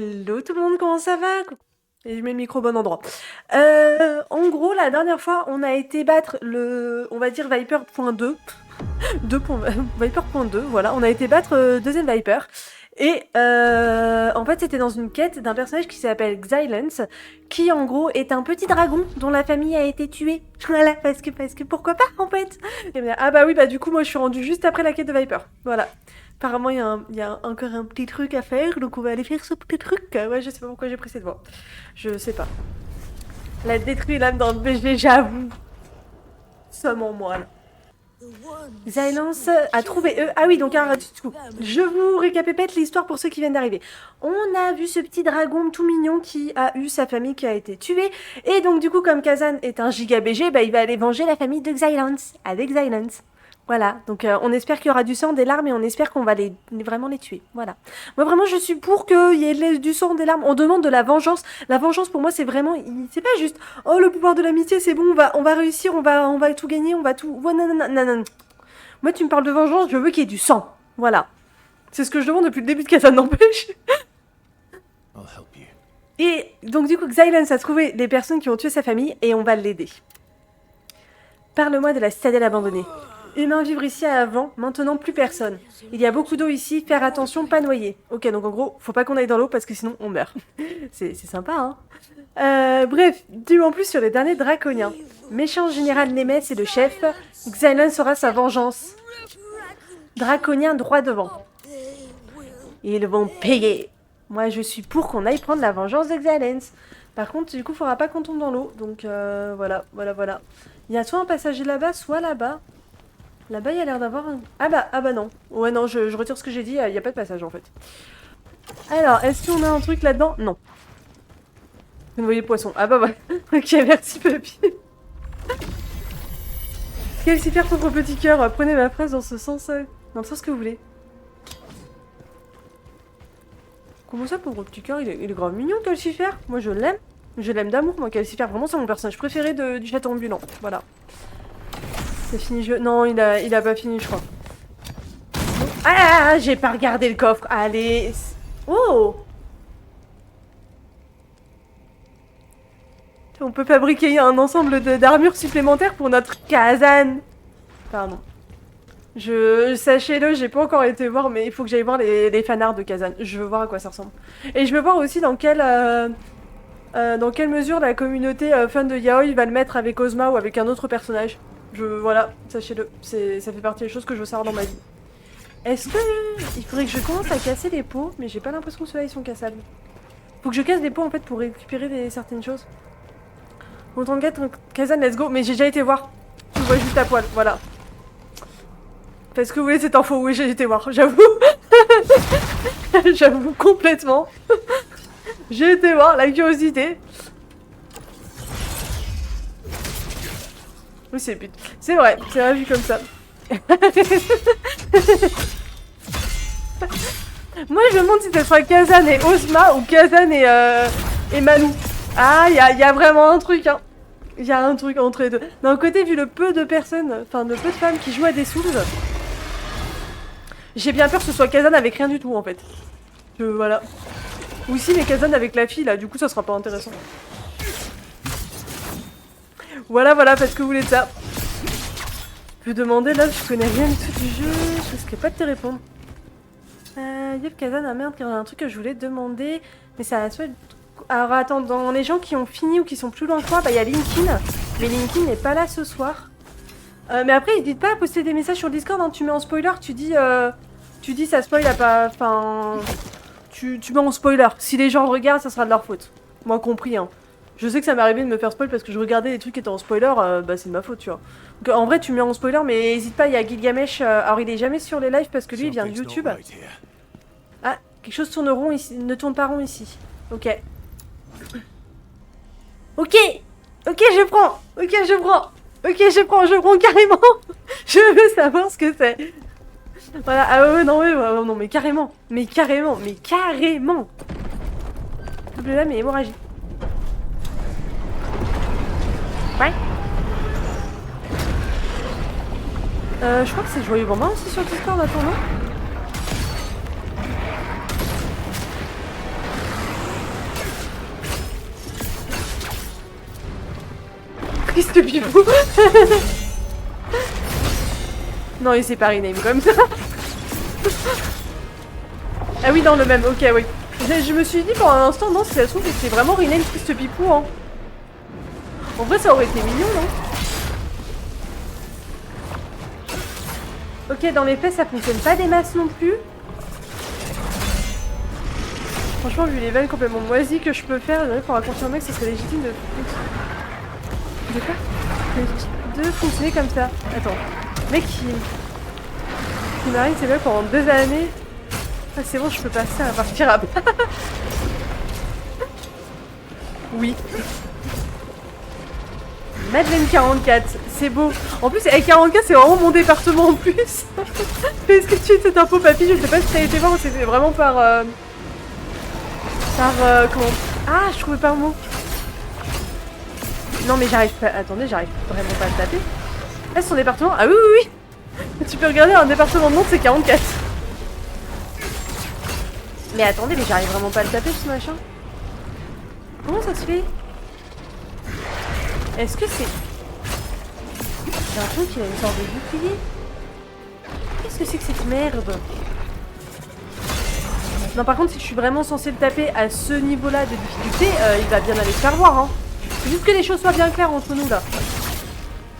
Hello tout le monde, comment ça va? Et je mets le micro au bon endroit. En gros, la dernière fois, on a été battre le, on va dire Viper.2. Viper.2, voilà. On a été battre deuxième Viper. Et en fait, c'était dans une quête d'un personnage qui s'appelle Xylence, qui en gros est un petit dragon dont la famille a été tuée. Voilà, parce que pourquoi pas en fait. Et bien, ah bah oui, bah du coup, moi je suis rendue juste après la quête de Viper. Voilà. Apparemment, il y a encore un petit truc à faire, donc on va aller faire ce petit truc. Ouais, je sais pas pourquoi j'ai pris cette voie. Je sais pas. La détruit l'âme dans le BG, j'avoue. Somme en moi, là. Xylence a trouvé eux. Ah oui, donc alors, du coup, je vous récapépète l'histoire pour ceux qui viennent d'arriver. On a vu ce petit dragon tout mignon qui a eu sa famille qui a été tuée. Et donc, du coup, comme Kazan est un giga BG, bah, il va aller venger la famille de Xylence avec Xylence. Voilà, donc on espère qu'il y aura du sang, des larmes et on espère qu'on va vraiment les tuer. Voilà. Moi vraiment je suis pour qu'il y ait du sang, des larmes. On demande de la vengeance. La vengeance pour moi c'est vraiment, c'est pas juste oh le pouvoir de l'amitié c'est bon, on va réussir, on va tout gagner, on va tout. Ouais, non, non, non, non. Moi tu me parles de vengeance, je veux qu'il y ait du sang. Voilà. C'est ce que je demande depuis le début de Kazan n'empêche. Et donc du coup Xylence a trouvé les personnes qui ont tué sa famille et on va l'aider. Parle-moi de la citadelle abandonnée. Humains vivre ici avant, maintenant plus personne. Il y a beaucoup d'eau ici, faire attention, pas noyer. Ok, donc en gros, faut pas qu'on aille dans l'eau parce que sinon on meurt. C'est sympa, hein. Bref, dis-moi en plus sur les derniers draconiens. Méchant général Nemes est le chef, Xylence aura sa vengeance. Draconiens droit devant. Ils vont payer. Moi je suis pour qu'on aille prendre la vengeance de Xylence. Par contre, du coup, faudra pas qu'on tombe dans l'eau. Donc voilà. Il y a soit un passager là-bas, soit là-bas. Là-bas, il y a l'air d'avoir un... Ah bah non. Ouais, non, je retire ce que j'ai dit, il n'y a pas de passage, en fait. Alors, est-ce qu'on a un truc là-dedans? Non. Vous voyez le poisson. Ah bah ouais. Ok, merci, papy. Calcifer, pauvre petit cœur, prenez ma phrase dans ce sens... dans le sens que vous voulez. Comment ça, pauvre petit cœur, il est grave mignon, Calcifer. Moi, je l'aime. Je l'aime d'amour, moi, Calcifer. Vraiment, c'est mon personnage préféré du château ambulant. Voilà. C'est fini, Non, il a pas fini, je crois. Ah, j'ai pas regardé le coffre. Allez. Oh. On peut fabriquer un ensemble d'armures supplémentaires pour notre Kazan. Pardon. Sachez-le, j'ai pas encore été voir, mais il faut que j'aille voir les fanarts de Kazan. Je veux voir à quoi ça ressemble. Et je veux voir aussi dans quelle mesure la communauté fan de Yaoi va le mettre avec Ozma ou avec un autre personnage. Voilà, sachez-le, ça fait partie des choses que je veux savoir dans ma vie. Est-ce que... Il faudrait que je commence à casser les pots, mais j'ai pas l'impression que ceux-là ils sont cassables. Faut que je casse des pots en fait pour récupérer certaines choses. Autant de Kazan, let's go. Mais j'ai déjà été voir. Tu vois juste à poil, voilà. Parce que vous voulez cette info, oui j'ai été voir, j'avoue. J'avoue complètement. J'ai été voir, la curiosité. Oui, c'est vrai, vu comme ça. Moi, je me demande si ce sera Kazan et Ozma ou Kazan et Manu. Ah, il y a vraiment un truc, hein. Il y a un truc entre les deux. D'un côté, vu le peu de personnes, enfin, de peu de femmes qui jouent à des Souls, j'ai bien peur que ce soit Kazan avec rien du tout, en fait. Voilà. Ou si, mais Kazan avec la fille, là, du coup, ça sera pas intéressant. Voilà, parce que vous voulez de ça. Je peux demander, là, je connais rien du tout du jeu, je risquerai pas de te répondre. Yep, Kazan, ah merde, il y a un truc que je voulais demander, mais ça a soit... Alors attends, dans les gens qui ont fini ou qui sont plus loin que moi, bah il y a Linkin, mais Linkin n'est pas là ce soir. Mais après, n'hésite pas à poster des messages sur Discord, hein. Tu mets en spoiler, tu dis ça spoil à pas... Enfin... Tu mets en spoiler, si les gens regardent, ça sera de leur faute. Moi compris, hein. Je sais que ça m'est arrivé de me faire spoil parce que je regardais des trucs qui étaient en spoiler, bah c'est de ma faute, tu vois. Donc en vrai, tu mets en spoiler, mais n'hésite pas, il y a Gilgamesh, alors il est jamais sur les lives parce que lui, il vient de YouTube. Ah, quelque chose tourne rond ici, ne tourne pas rond ici. Ok. Ok, je prends carrément. Je veux savoir ce que c'est. Voilà, ah ouais, non, mais carrément. Double lame et hémorragie. Ouais. Je crois que c'est Joyeux Bambin aussi sur Discord, attends, non? Triste pipou. Non, il s'est pas rename comme ça. Ah oui, non, le même, ok, oui. Je me suis dit pendant un instant, non, si ça se trouve, c'est vraiment rename Triste Pipou, hein. En vrai, ça aurait été mignon, non? Ok, dans les faits, ça fonctionne pas des masses non plus. Franchement, vu les vannes complètement moisies que je peux faire, il faudra confirmer que ce serait légitime de... De quoi? De fonctionner comme ça. Attends. Mec, qui marine, c'est vrai, pendant 2 années. Ah, c'est bon, je peux passer à partir à bas. Oui. Madeleine 44, c'est beau. En plus, avec 44, c'est vraiment mon département en plus. Est-ce que tu es cette info, papy? Je sais pas si t'as été voir ou c'était vraiment par... comment... Ah, je trouvais pas un mot. Non, mais j'arrive pas... Attendez, j'arrive vraiment pas à le taper. Ah, son département... Ah oui, oui, oui. Tu peux regarder, un département de Nantes, c'est 44. Mais attendez, mais j'arrive vraiment pas à le taper, ce machin. Comment ça se fait? Est-ce que c'est... J'ai l'impression qu'il a une sorte de bouclier. Qu'est-ce que c'est que cette merde? Non, par contre, si je suis vraiment censée le taper à ce niveau-là de difficulté, il va bien aller se faire voir, hein. Faut juste que les choses soient bien claires entre nous, là.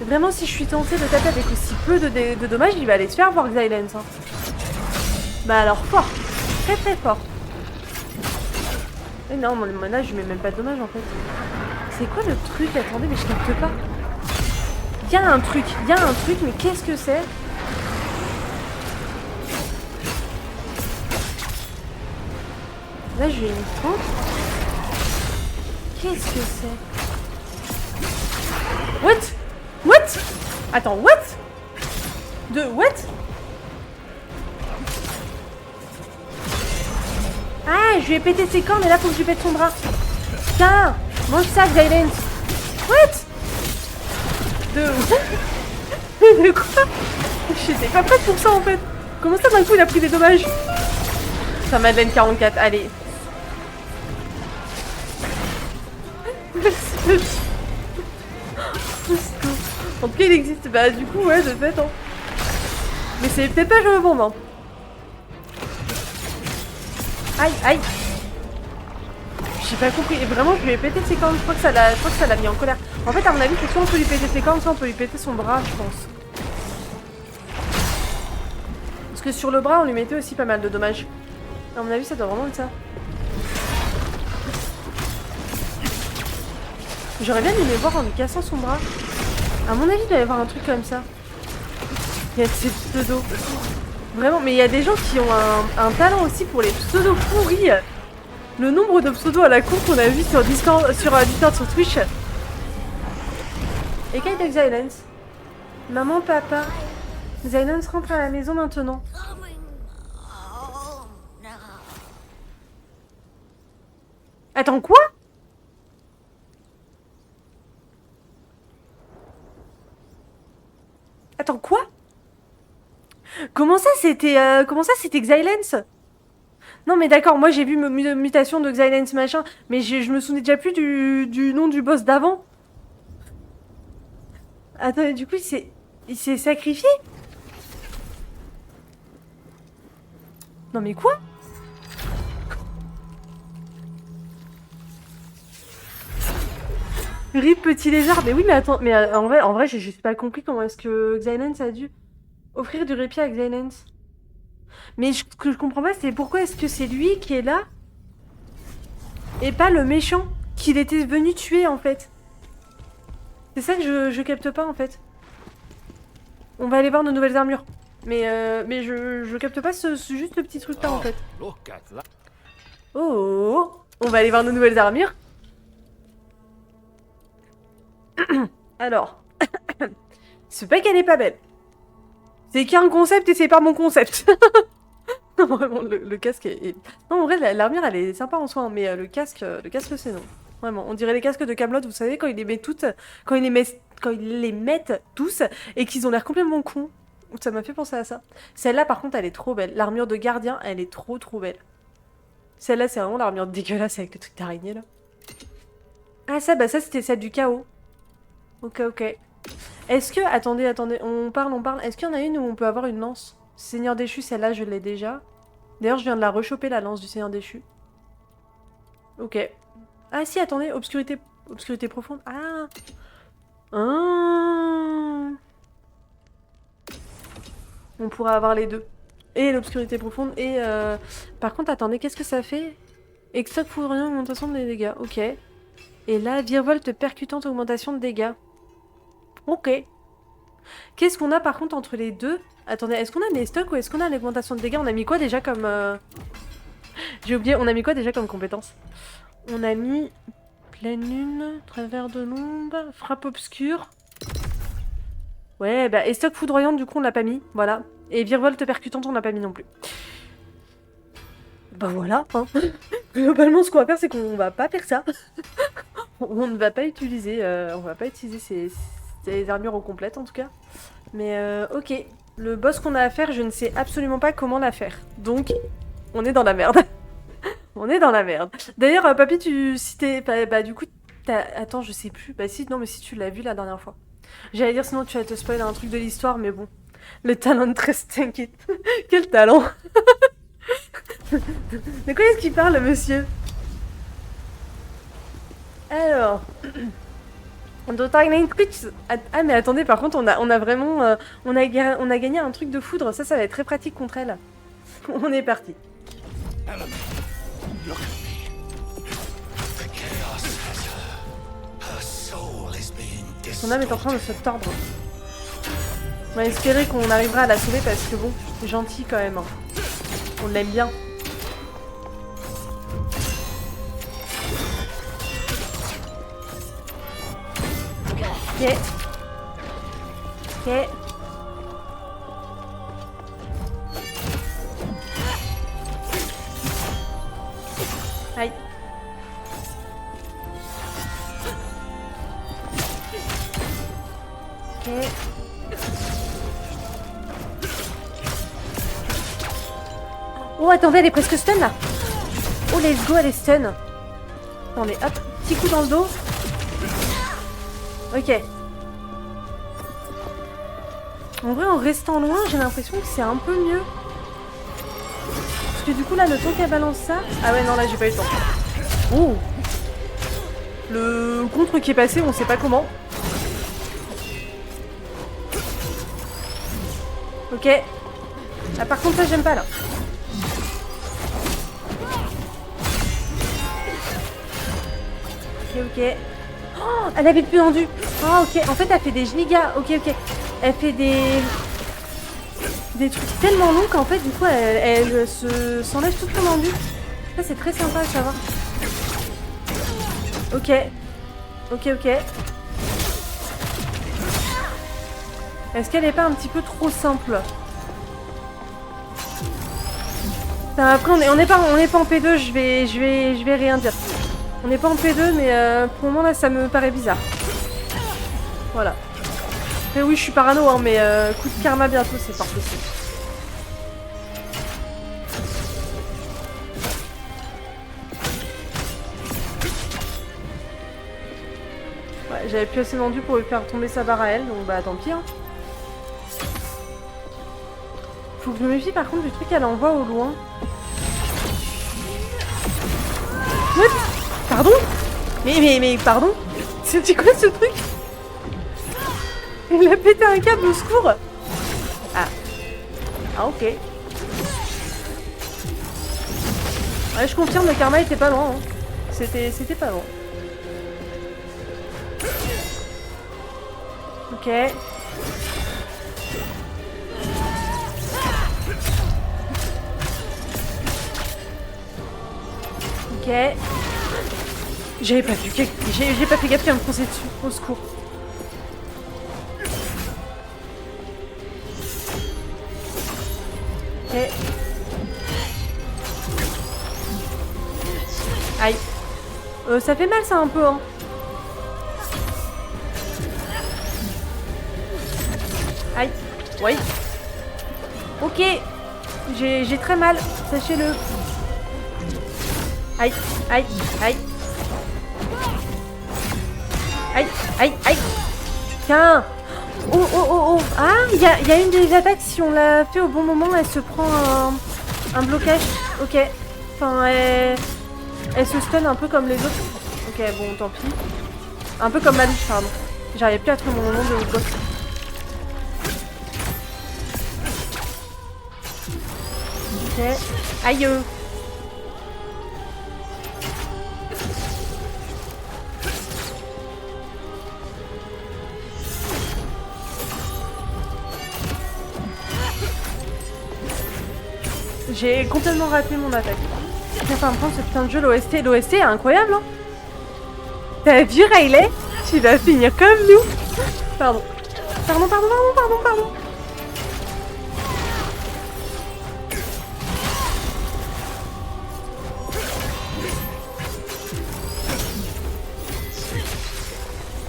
Et vraiment, si je suis tentée de taper avec aussi peu de dommages, il va aller se faire voir, Xylens, hein. Bah alors, fort. Très très fort. Et non, mon mana, je mets même pas de dommages, en fait. C'est quoi le truc? Attendez, mais je capte pas. Il y a un truc, mais qu'est-ce que c'est? Là, j'ai une tente. Qu'est-ce que c'est? What? What? Attends, what? De what? Ah, je lui ai pété ses cornes et là, faut que je lui pète son bras. Tiens, mange ça, Xylens. What? De quoi? J'étais pas prête pour ça, en fait. Comment ça, d'un coup, il a pris des dommages? Putain, Madeleine 44, allez. En tout cas, il existe. Bah, du coup, ouais, de fait, hein. Mais c'est peut-être pas le bon, hein. Aïe, aïe. J'ai pas compris. Et vraiment, je lui ai pété ses cornes. Je crois que ça l'a mis en colère. En fait, à mon avis, c'est soit on peut lui péter ses cornes, soit on peut lui péter son bras, je pense. Parce que sur le bras, on lui mettait aussi pas mal de dommages. À mon avis, ça doit vraiment être ça. J'aurais bien aimé voir en lui cassant son bras. À mon avis, il doit y avoir un truc comme ça. Il y a ces pseudos. Vraiment, mais il y a des gens qui ont un talent aussi pour les pseudos pourris. Le nombre de pseudos à la cour qu'on a vu sur Discord, sur Twitch. Et quel de Xylens? Maman, papa. Xylens rentre à la maison maintenant. Attends, quoi? Attends, quoi? Comment ça c'était Xylens? Non mais d'accord, moi j'ai vu mutation de Xylens machin, mais je me souvenais déjà plus du nom du boss d'avant. Attends, du coup il s'est sacrifié? Non mais quoi? Rip petit lézard, mais oui mais attends, mais en vrai j'ai juste pas compris comment est-ce que Xylens a dû offrir du répit à Xylens. Mais ce que je comprends pas, c'est pourquoi est-ce que c'est lui qui est là et pas le méchant qu'il était venu tuer en fait. C'est ça que je capte pas en fait. On va aller voir nos nouvelles armures. Mais je capte pas juste le petit truc là en fait. Oh, on va aller voir nos nouvelles armures. Alors, c'est pas qu'elle est pas belle. C'est qu'il y a un concept et c'est pas mon concept. Non, vraiment, le casque est... Non, en vrai, l'armure, elle est sympa en soi, hein, mais le casque, c'est non. Vraiment, on dirait les casques de Camelot, vous savez, quand ils les mettent toutes... Quand ils les mettent tous et qu'ils ont l'air complètement cons. Ça m'a fait penser à ça. Celle-là, par contre, elle est trop belle. L'armure de gardien, elle est trop belle. Celle-là, c'est vraiment l'armure dégueulasse avec le truc d'araignée, là. Ah, ça, bah ça, c'était celle du chaos. Ok, ok. Est-ce que... Attendez, attendez, on parle. Est-ce qu'il y en a une où on peut avoir une lance? Seigneur déchu, celle-là, je l'ai déjà. D'ailleurs, je viens de la rechoper, la lance du Seigneur déchu. Ok. Ah si, attendez, obscurité... Obscurité profonde. Ah, ah. On pourrait avoir les deux. Et l'obscurité profonde, et... Par contre, attendez, qu'est-ce que ça fait? Extoc foudroyant, augmentation des dégâts. Ok. Et là, virevolte percutante, augmentation de dégâts. Ok. Qu'est-ce qu'on a par contre entre les deux? Attendez, est-ce qu'on a les stocks ou est-ce qu'on a l'augmentation de dégâts? On a mis quoi déjà comme... J'ai oublié, on a mis quoi déjà comme compétence? On a mis... Pleine lune, travers de l'ombre, frappe obscure. Ouais, bah, et stock foudroyante, du coup, on l'a pas mis. Voilà. Et virevolte percutante, on l'a pas mis non plus. Bah voilà, hein. Globalement, ce qu'on va faire, c'est qu'on va pas faire ça. On ne va pas utiliser, ces armures au complète, en tout cas. Mais ok. Le boss qu'on a à faire, je ne sais absolument pas comment la faire. Donc, on est dans la merde. On est dans la merde. D'ailleurs, papy, si t'es... Bah, du coup, attends, je sais plus. Bah si, non, mais si tu l'as vu la dernière fois. J'allais dire, sinon tu vas te spoiler un truc de l'histoire, mais bon. Le talent de Trestinket. Quel talent. De quoi est-ce qu'il parle, monsieur? Alors... Ah mais attendez, par contre, on a vraiment... on a gagné un truc de foudre. Ça va être très pratique contre elle. On est parti. Son âme est en train de se tordre. On va espérer qu'on arrivera à la sauver parce que bon, gentil quand même. On l'aime bien. Ok. Ok. Aïe. Ok. Oh, attendez, elle est presque stun là. Oh, let's go, elle est stun. Attendez, hop, petit coup dans le dos. Ok. En vrai, en restant loin, j'ai l'impression que c'est un peu mieux. Parce que du coup, là, le temps qu'elle balance ça... Ah ouais, non, là, j'ai pas eu le temps. Oh. Le contre qui est passé, on sait pas comment. Ok. Ah, par contre, ça, j'aime pas, là. Ok, ok. Oh, elle avait plus vendu. Oh, ok. En fait, elle fait des gigas. Ok, ok. Elle fait des trucs tellement longs qu'en fait, du coup, elle s'enlève tout le vendu. Ça, c'est très sympa à savoir. Ok. Ok, ok. Est-ce qu'elle est pas un petit peu trop simple? Après, on est pas en P2, je vais rien dire. On n'est pas en P2, mais pour le moment, là, ça me paraît bizarre. Voilà. Après, oui, je suis parano, hein, mais coup de karma bientôt, c'est pas possible. Ouais, j'avais plus assez vendu pour lui faire tomber sa barre à elle, donc bah tant pis. Hein. Faut que je me méfie par contre du truc qu'elle envoie au loin. What? Pardon? Mais pardon? C'était quoi ce truc? Il a pété un câble au secours. Ah. Ah ok. Ouais, je confirme, le karma était pas loin. Hein. C'était pas loin. Ok. Ok. J'ai pas fait gaffe qu'elle me fonçait dessus. Au secours. Ok. Aïe. Ça fait mal ça un peu hein. Aïe. Oui. Ok. J'ai très mal, sachez-le. Aïe, aïe, aïe. Aïe, aïe, aïe. Tiens. Oh, oh, oh, oh. Ah, il y a une des attaques, si on l'a fait au bon moment, elle se prend un blocage. Ok. Enfin, elle se stun un peu comme les autres. Ok, bon, tant pis. Un peu comme Malouche, pardon. J'arrivais plus à trouver mon nom de boss. Ok. Aïe. J'ai complètement raté mon attaque. Je vais me prendre ce putain de jeu, l'OST. L'OST est incroyable, hein. T'as vu Riley? Tu vas finir comme nous. Pardon. Pardon.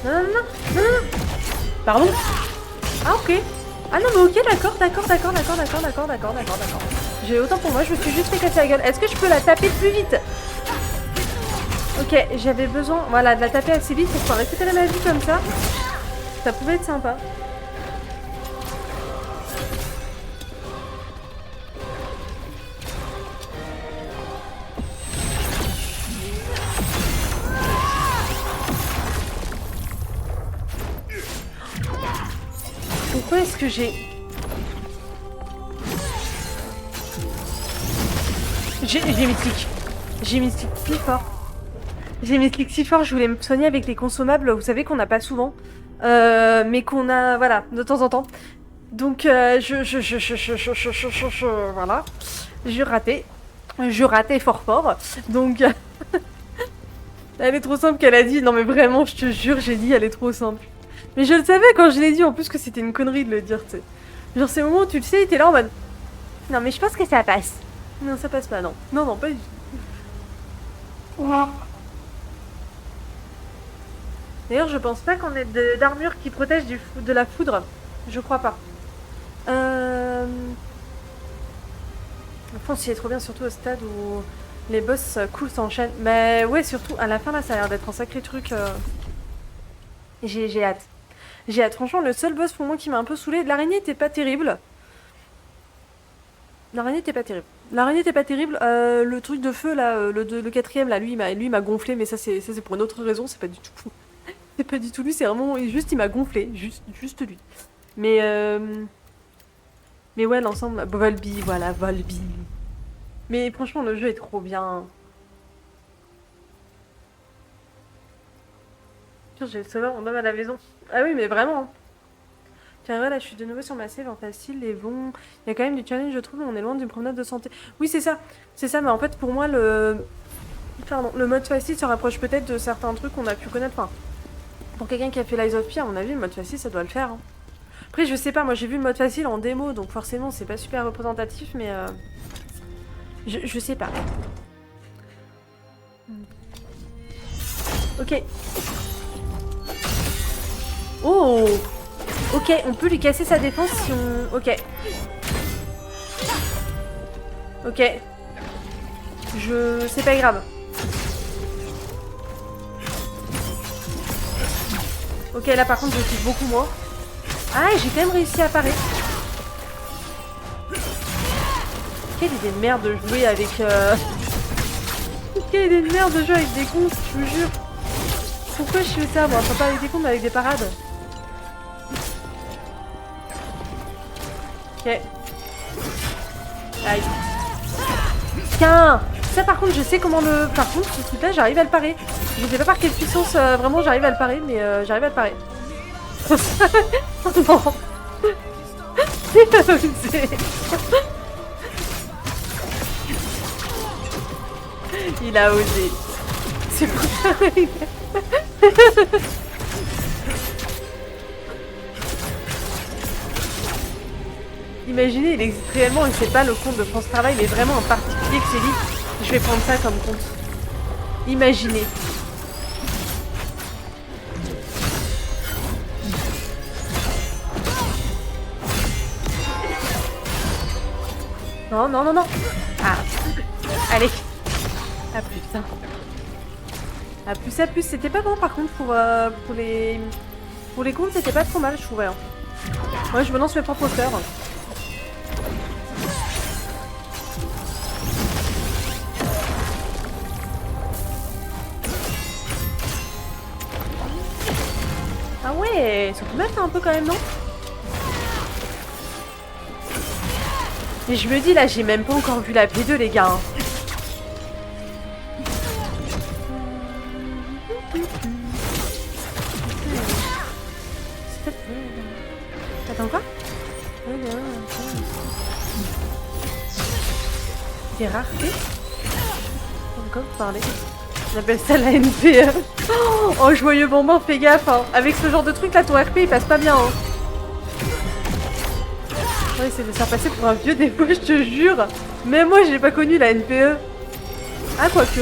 Non. Pardon. Ah ok. Ah non mais ok, d'accord. J'ai autant pour moi, je me suis juste fait casser la gueule. Est-ce que je peux la taper plus vite? Ok, j'avais besoin, voilà, de la taper assez vite pour pouvoir récupérer ma vie comme ça. Ça pouvait être sympa. Pourquoi est-ce que j'ai mystique. J'ai mystique si fort. J'ai mystique si fort, je voulais me soigner avec les consommables, vous savez qu'on n'a pas souvent. Mais qu'on a, voilà, de temps en temps. Donc, voilà. Je ratais fort. Donc, elle est trop simple qu'elle a dit. Non mais vraiment, je te jure, j'ai dit, elle est trop simple. Mais je le savais quand je l'ai dit, en plus que c'était une connerie de le dire, tu sais. Genre ces moments où tu le sais, t'es là en mode... Non mais je pense que ça passe. Non, ça passe pas, non. Non, pas du tout. D'ailleurs, je pense pas qu'on ait d'armure qui protège de la foudre. Je crois pas. Enfin, c'est trop bien, surtout au stade où les boss cool s'enchaînent. Mais ouais, surtout à la fin, là, ça a l'air d'être un sacré truc. J'ai hâte. J'ai hâte. Franchement, le seul boss pour moi qui m'a un peu saoulé, l'araignée était pas terrible. L'araignée était pas terrible. Le truc de feu, là, le quatrième, là, lui, il m'a gonflé, mais ça, c'est pour une autre raison, c'est pas du tout. C'est pas du tout lui, c'est vraiment. Juste, il m'a gonflé. Juste lui. Mais ouais, l'ensemble. Volby, voilà, Volby. Mais franchement, le jeu est trop bien. J'ai le sauveur, on homme à la maison. Ah oui, mais vraiment. Tiens, voilà, je suis de nouveau sur ma save en facile et bon. Il y a quand même du challenge, je trouve, on est loin d'une promenade de santé. Oui, c'est ça. C'est ça, mais en fait, pour moi, le mode facile se rapproche peut-être de certains trucs qu'on a pu connaître. Enfin, pour quelqu'un qui a fait Lies of P, à mon avis, le mode facile, ça doit le faire. Hein. Après, je sais pas, moi j'ai vu le mode facile en démo, donc forcément, c'est pas super représentatif, mais je sais pas. Ok. Oh! Ok, on peut lui casser sa défense si on... Ok. Ok. C'est pas grave. Ok, là par contre je touche beaucoup moins. Ah, j'ai quand même réussi à parer. Quelle idée de merde de jouer avec... Quelle idée de merde de jouer avec des cons, je vous jure. Pourquoi je fais ça, moi? Enfin, pas avec des cons, mais avec des parades. Ok. Aïe. Tiens! Ça par contre je sais comment le... Par contre ce truc là j'arrive à le parer. Je sais pas par quelle puissance vraiment j'arrive à le parer, mais j'arrive à le parer. Non. Il a osé. C'est pour ça. Imaginez, il existe réellement et c'est pas le compte de France Travail, mais vraiment en particulier que c'est lui. Je vais prendre ça comme compte. Imaginez. Non. Ah. Allez. Ah putain. À plus. C'était pas bon par contre pour les... Pour les comptes, c'était pas trop mal, je trouvais. Hein. Ouais, je me lance mes propres fleurs. Ah ouais, ils sont pas mal un peu quand même, non? Et je me dis là, j'ai même pas encore vu la P2 les gars. Hein. Attends quoi? Des raretés? Encore parler. On appelle ça la NPE. Oh joyeux bonbon, fais gaffe hein. Avec ce genre de truc là, ton RP il passe pas bien hein. Ouais, c'est de se faire passer pour un vieux défaut, je te jure. Même moi, j'ai pas connu la NPE. Ah, quoique.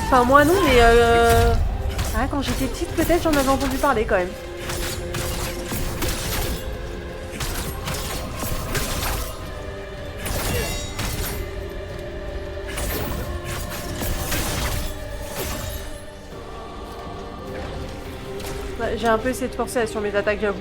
Enfin, moi non, mais ah, quand j'étais petite, peut-être j'en avais entendu parler quand même. Ouais, j'ai un peu essayé de forcer sur mes attaques, j'avoue.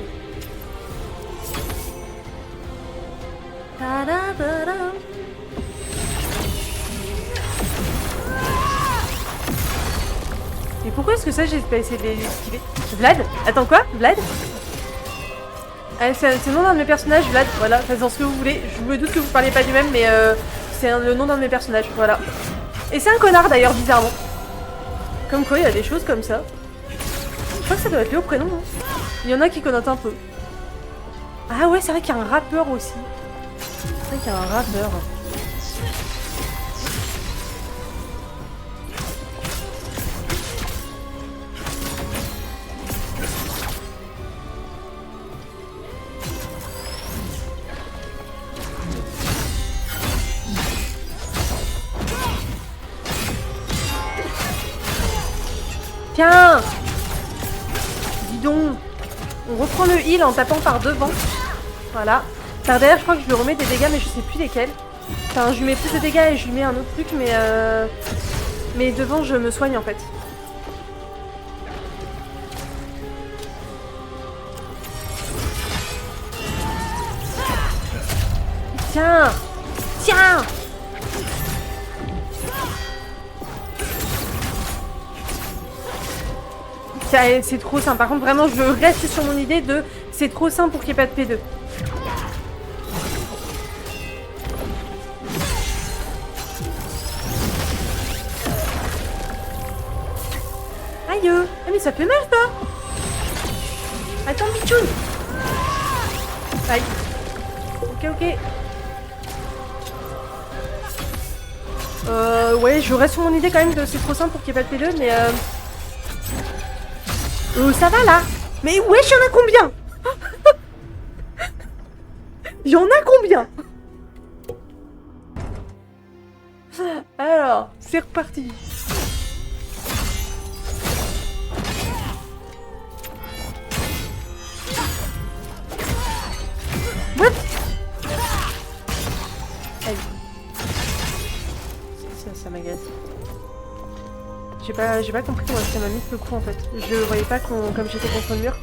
Et pourquoi est-ce que ça j'ai pas essayé de l'esquiver? Vlad? Attends quoi? Vlad? C'est le nom d'un de mes personnages, Vlad, voilà, faites-en ce que vous voulez. Je me doute que vous parlez pas du même, mais c'est le nom d'un de mes personnages, voilà. Et c'est un connard d'ailleurs, bizarrement. Comme quoi, il y a des choses comme ça. Je crois que ça doit être lié au prénom. Hein. Il y en a qui connotent un peu. Ah ouais, c'est vrai qu'il y a un rappeur aussi. C'est vrai qu'il y a un rappeur. Tiens! Dis donc! On reprend le heal en tapant par devant. Voilà. Par derrière, je crois que je lui remets des dégâts, mais je sais plus lesquels. Enfin, je lui mets plus de dégâts et je lui mets un autre truc, mais devant, je me soigne en fait. Tiens! Tiens! C'est trop simple. Par contre, vraiment, je reste sur mon idée de c'est trop simple pour qu'il n'y ait pas de P2. Aïe! Ah, mais ça fait mal, ça! Attends, Bichoun! Aïe. Ok, ok. Ouais, je reste sur mon idée quand même de c'est trop simple pour qu'il n'y ait pas de P2, mais ça va là? Mais wesh, y'en a combien? Y'en a combien? Alors, c'est reparti. What? Aïe. Ça m'agace. J'ai pas compris comment ça m'a mis le coup en fait. Je voyais pas comme j'étais contre le mur.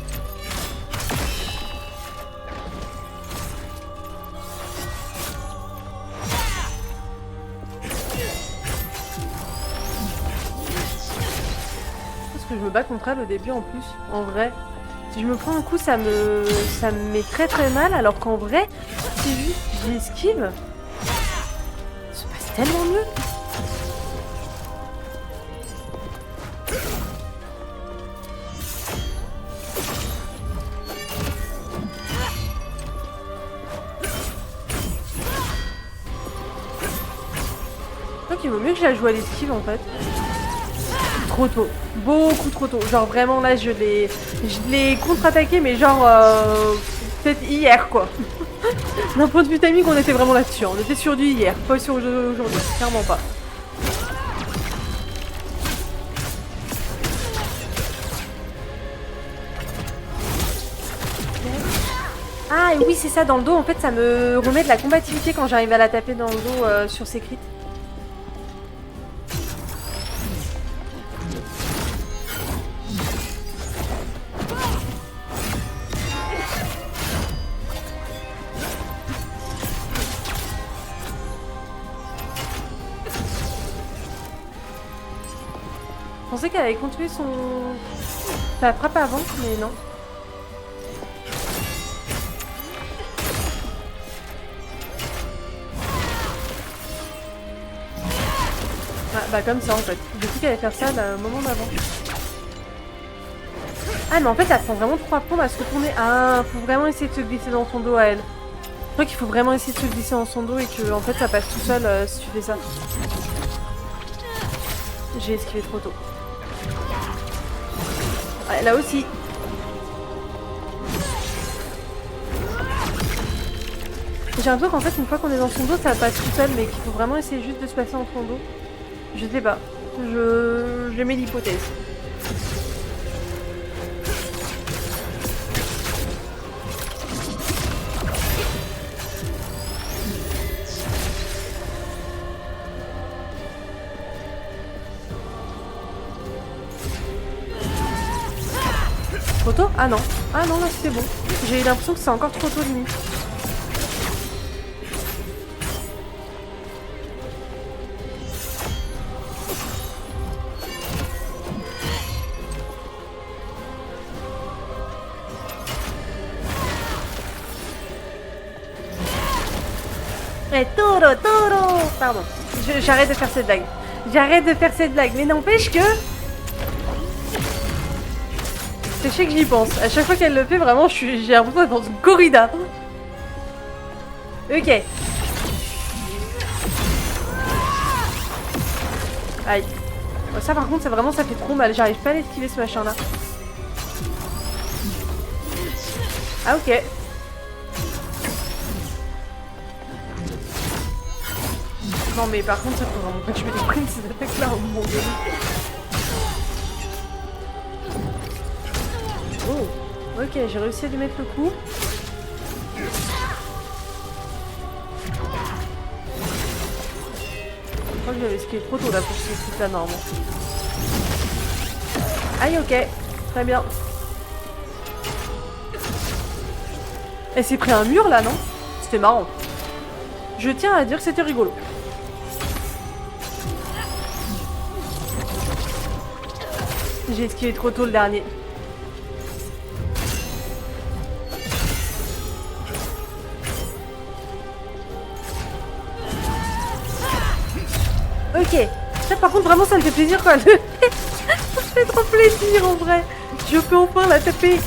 Parce que je me bats contre elle au début en plus, en vrai. Si je me prends un coup, ça me met très très mal, alors qu'en vrai, si juste j'esquive, ça se passe tellement mieux. Je crois qu'il vaut mieux que je la joue à l'esquive en fait. Trop tôt. Beaucoup trop tôt. Genre vraiment là je l'ai contre-attaqué mais genre peut-être hier quoi. D'un point de vue timing on était vraiment là-dessus. On était sur du hier, pas sur aujourd'hui. Clairement pas. Ah et oui c'est ça, dans le dos en fait ça me remet de la combativité quand j'arrive à la taper dans le dos sur ses crits. Je pensais qu'elle allait continuer sa frappe avant, mais non. Ah, bah comme ça en fait. J'ai cru qu'elle allait faire ça le moment d'avant. Ah mais en fait elle prend vraiment 3 plombes à se retourner. Ah, faut vraiment essayer de se glisser dans son dos à elle. Je crois qu'il faut vraiment essayer de se glisser dans son dos et que en fait ça passe tout seul si tu fais ça. J'ai esquivé trop tôt. Ouais, là aussi. J'ai l'impression qu'en fait une fois qu'on est dans son dos ça passe tout seul mais qu'il faut vraiment essayer juste de se passer dans son dos. Je sais pas. Je mets l'hypothèse. Trop tôt? Ah non. Ah non, là c'était bon. J'ai eu l'impression que c'est encore trop tôt limite. Eh, taureau, taureau! Pardon. J'arrête de faire cette blague. J'arrête de faire cette blague. Mais n'empêche que... Sachez que j'y pense. À chaque fois qu'elle le fait, vraiment, j'ai l'impression d'être dans une corrida. Ok. Aïe. Ça par contre, ça fait trop mal. J'arrive pas à l'esquiver ce machin là. Ah ok. Non mais par contre, ça faut vraiment pas que je me déprime ces attaques là au moment donné. Oh. Ok, j'ai réussi à lui mettre le coup. Je crois que j'avais esquivé trop tôt là pour ce truc là normalement. Aïe ok. Très bien. Elle s'est pris un mur là non? C'était marrant. Je tiens à dire que c'était rigolo. J'ai esquivé trop tôt le dernier. Ok. Ça par contre vraiment ça me fait plaisir quoi. Ça me fait trop plaisir en vrai. Je peux enfin la taper.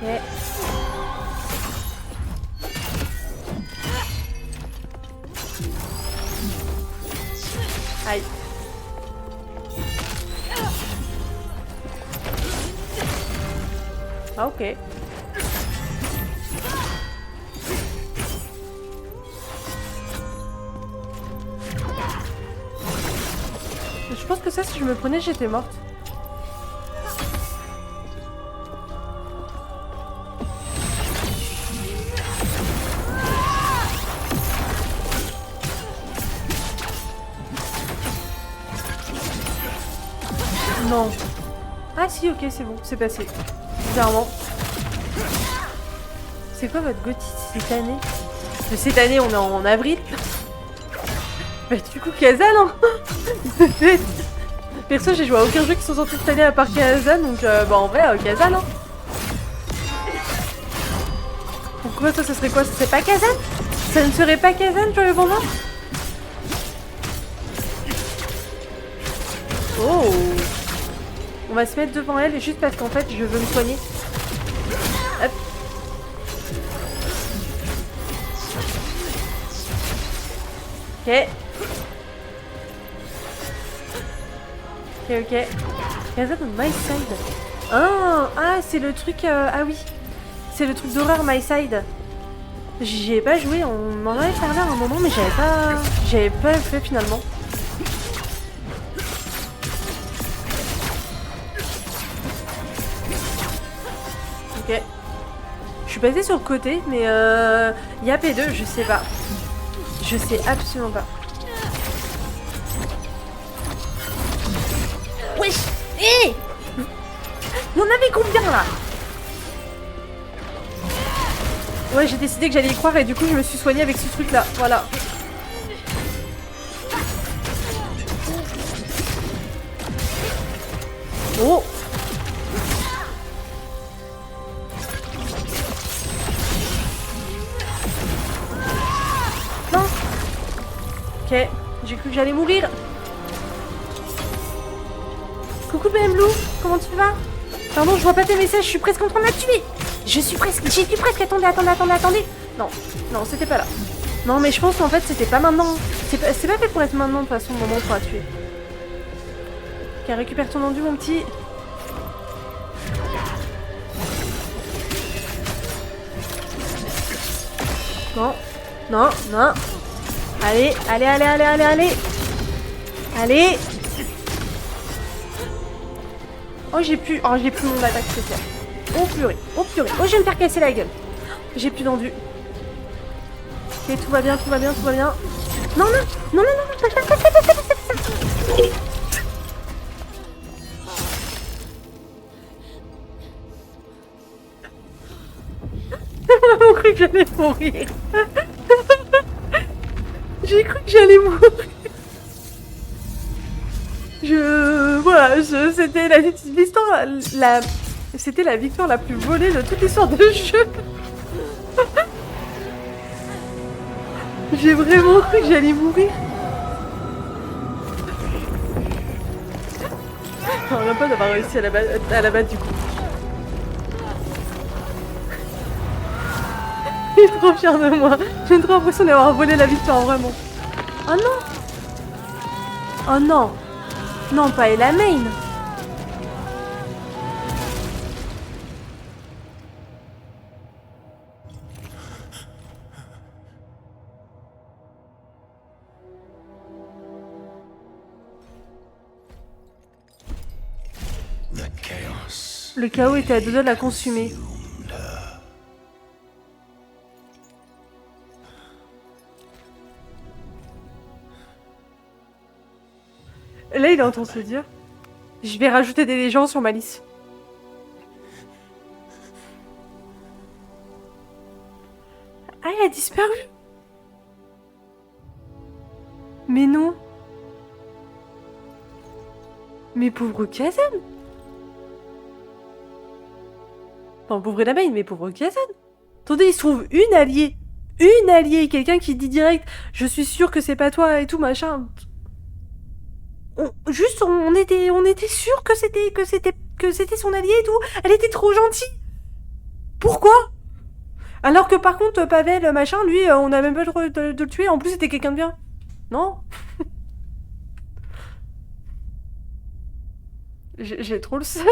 Ok. Aïe. Ah ok. Je pense que ça si je me prenais j'étais morte. Non. Ah si ok c'est bon, c'est passé. Bizarrement. C'est quoi votre gothi cette année? De cette année on est en avril. Bah du coup Kazan hein. Perso j'ai joué à aucun jeu qui sont sortis cette année à part Kazan donc bah en vrai Kazan hein. Pourquoi toi ça serait quoi? Ça serait pas Kazan? Ça ne serait pas Kazan pour le moment? Oh. On va se mettre devant elle juste parce qu'en fait je veux me soigner. Hop. Ok. Ok. Kazan on my side. Ah c'est le truc... ah oui. C'est le truc d'horreur my side. J'y ai pas joué, on m'en avait parlé à un moment mais j'avais pas fait finalement. Ok. Je suis passée sur le côté, mais il y a P2, je sais pas. Je sais absolument pas. Wesh. Il y en avait combien là? Ouais, j'ai décidé que j'allais y croire et du coup je me suis soignée avec ce truc là, voilà. Oh! Non! Ok, j'ai cru que j'allais mourir. Coucou BM Blue, comment tu vas? Pardon, je vois pas tes messages, je suis presque en train de la tuer. J'y suis presque, attendez. Non, non, c'était pas là. Non, mais je pense qu'en fait, c'était pas maintenant. C'est pas fait pour être maintenant, de toute façon, le moment où on pourra tuer. Ok, récupère ton enduit, mon petit. Non, non, non. Allez. Allez. Oh, j'ai plus mon attaque spéciale. Oh purée. Oh, je vais me faire casser la gueule. J'ai plus d'enduit. Ok, tout va bien. Non. J'ai cru que j'allais mourir. J'ai cru que j'allais mourir. Voilà, c'était l'histoire, c'était la victoire la plus volée de toute l'histoire de jeu. J'ai vraiment cru que j'allais mourir. On n'a pas d'avoir réussi à la battre du coup. Je suis trop fière de moi. J'ai trop l'impression d'avoir volé la victoire, vraiment. Oh non! Oh non! Non, pas Elamane! Le chaos était à deux doigts de la consumer. Là, il est en train de se dire, je vais rajouter des légendes sur ma liste. Ah, il a disparu. Mais non. Mais pauvre Kazan. Enfin, pauvre Elamane, mais pauvre Kazan. Attendez, il se trouve une alliée. Une alliée. Quelqu'un qui dit direct, je suis sûr que c'est pas toi et tout, machin. On était sûr que c'était son allié et tout. Elle était trop gentille. Pourquoi? Alors que par contre, Pavel, machin, lui, on a même pas le droit de le tuer. En plus, c'était quelqu'un de bien. Non? J'ai trop le seum.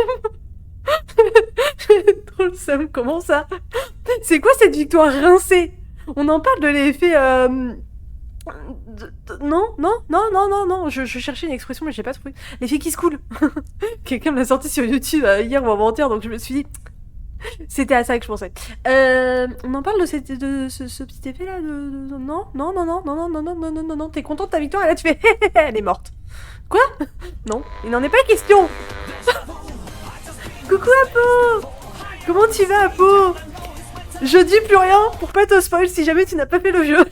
J'ai trop le seum. Comment ça? C'est quoi cette victoire rincée? On en parle de l'effet... Non. Je cherchais une expression, mais j'ai pas trouvé. L'effet qui se coule. Quelqu'un me l'a sorti sur YouTube hier ou avant-hier, donc je me suis dit... C'était à ça que je pensais. On en parle de ce petit effet là de... Non. T'es content de ta victoire? Et là tu fais... Elle est morte. Quoi? Non, il n'en est pas question. Coucou Apo. Comment tu vas Apo? Je dis plus rien pour pas te spoil si jamais tu n'as pas fait le jeu.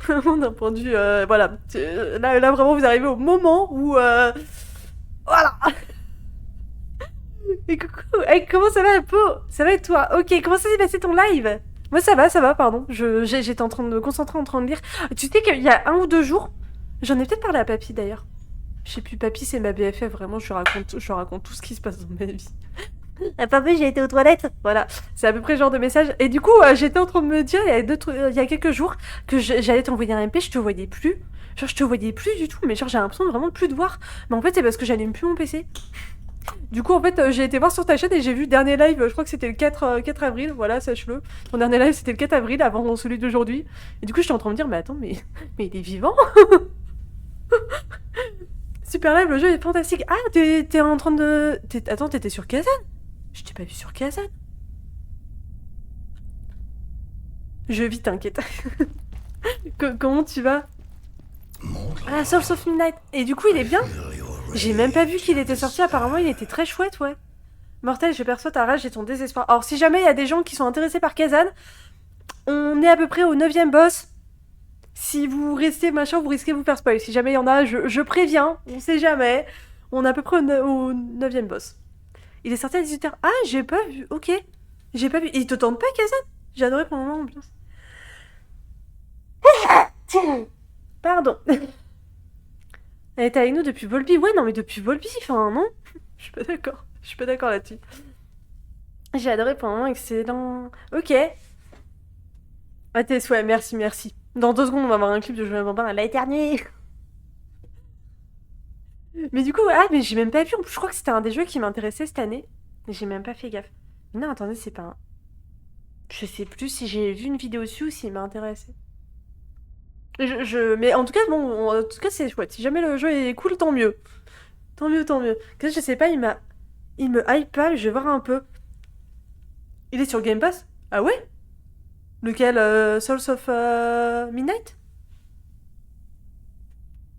Vraiment d'un point de vue... voilà. Là vraiment vous arrivez au moment où... Voilà. Et coucou, hey, comment ça va Apo? Ça va et toi? Ok, comment ça s'est passé ton live? Moi ça va, pardon. J'étais en train de me concentrer, en train de lire. Tu sais qu'il y a 1 ou 2 jours, j'en ai peut-être parlé à Papy d'ailleurs. Je sais plus, Papy c'est ma BFF, vraiment, je raconte tout ce qui se passe dans ma vie. Papy, j'ai été aux toilettes. Voilà, c'est à peu près le genre de message. Et du coup, j'étais en train de me dire, il y a quelques jours, que j'allais t'envoyer un MP, je te voyais plus. Genre, je te voyais plus du tout, mais genre, j'ai l'impression de vraiment plus te voir. Mais en fait, c'est parce que j'allume plus mon PC. Du coup, en fait, j'ai été voir sur ta chaîne et j'ai vu le dernier live, je crois que c'était le 4 avril, voilà, sache-le. Ton dernier live, c'était le 4 avril, avant celui d'aujourd'hui. Et du coup, j'étais en train de me dire, mais attends, mais il est vivant. Super live, le jeu est fantastique. Ah, t'es en train de... Attends, t'étais sur Kazan? Je t'ai pas vu sur Kazan. Je vis, t'inquiète. Comment tu vas? Ah, Souls of Midnight. Et du coup, il est bien? J'ai même pas vu qu'il était sorti, apparemment il était très chouette, ouais. Mortel, je perçois ta rage et ton désespoir. Alors, si jamais il y a des gens qui sont intéressés par Kazan, on est à peu près au 9ème boss. Si vous restez machin, vous risquez de vous faire spoil. Si jamais il y en a, je préviens, on sait jamais. On est à peu près au 9ème boss. Il est sorti à 18h. Ah, j'ai pas vu, ok. J'ai pas vu. Il te tente pas, Kazan? J'ai adoré pour le moment, ambiance. Pardon. Elle était avec nous depuis Volby. Ouais, non, mais depuis Volby, enfin, non. Je suis pas d'accord. Je suis pas d'accord là-dessus. J'ai adoré pour le moment, excellent. Ok. Ah, t'es ouais, merci, merci. Dans 2 secondes, on va avoir un clip de Joël Bambin à la éternée. Mais du coup, ah, mais j'ai même pas vu. Je crois que c'était un des jeux qui m'intéressait cette année. J'ai même pas fait gaffe. Non, attendez, c'est pas un... Je sais plus si j'ai vu une vidéo dessus ou s'il m'a intéressé. Mais en tout cas, bon, en tout cas, c'est chouette. Si jamais le jeu est cool, tant mieux. Tant mieux, tant mieux. Que je sais pas, il me hype pas, je vais voir un peu. Il est sur Game Pass? Ah ouais? Lequel? Souls of Midnight?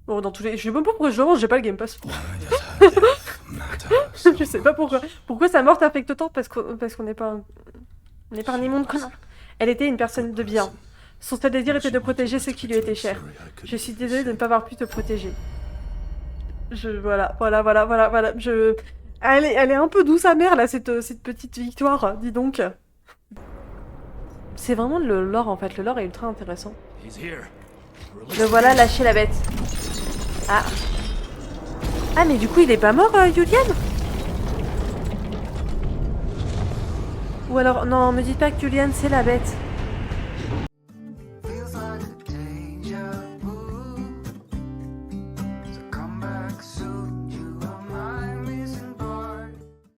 Bon, dans tous les... Je sais même pas pourquoi je le mange, j'ai pas le Game Pass. Je sais pas pourquoi. Pourquoi sa mort t'affecte tant? Parce qu'on n'est pas... On n'est pas un immonde connard. Elle était une personne de bien. Son seul désir était de protéger ceux qui lui étaient chers. Je suis désolée de ne pas avoir pu te protéger. Voilà. Elle est un peu douce amère, là, cette petite victoire, dis donc. C'est vraiment le lore, en fait. Le lore est ultra intéressant. Le voilà lâcher la bête. Ah. Ah, mais du coup, il est pas mort, Julian? Ou alors... Non, me dites pas que Julian, c'est la bête.